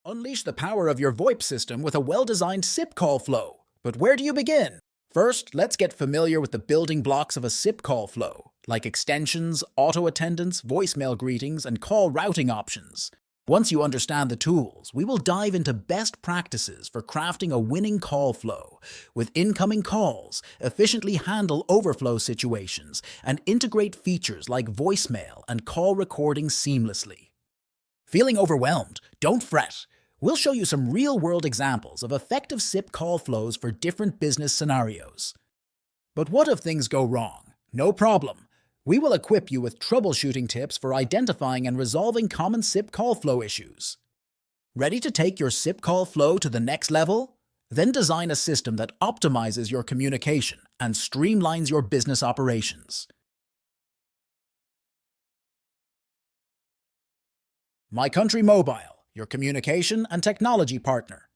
Unleash the power of your VoIP system with a well-designed SIP call flow. But where do you begin? First, let's get familiar with the building blocks of a SIP call flow, like extensions, auto-attendance, voicemail greetings, and call routing options. Once you understand the tools, we will dive into best practices for crafting a winning call flow. With incoming calls, efficiently handle overflow situations, and integrate features like voicemail and call recording seamlessly. Feeling overwhelmed? Don't fret. We'll show you some real-world examples of effective SIP call flows for different business scenarios. But what if things go wrong? No problem. We will equip you with troubleshooting tips for identifying and resolving common SIP call flow issues. Ready to take your SIP call flow to the next level? Then design a system that optimizes your communication and streamlines your business operations. My Country Mobile, your communication and technology partner.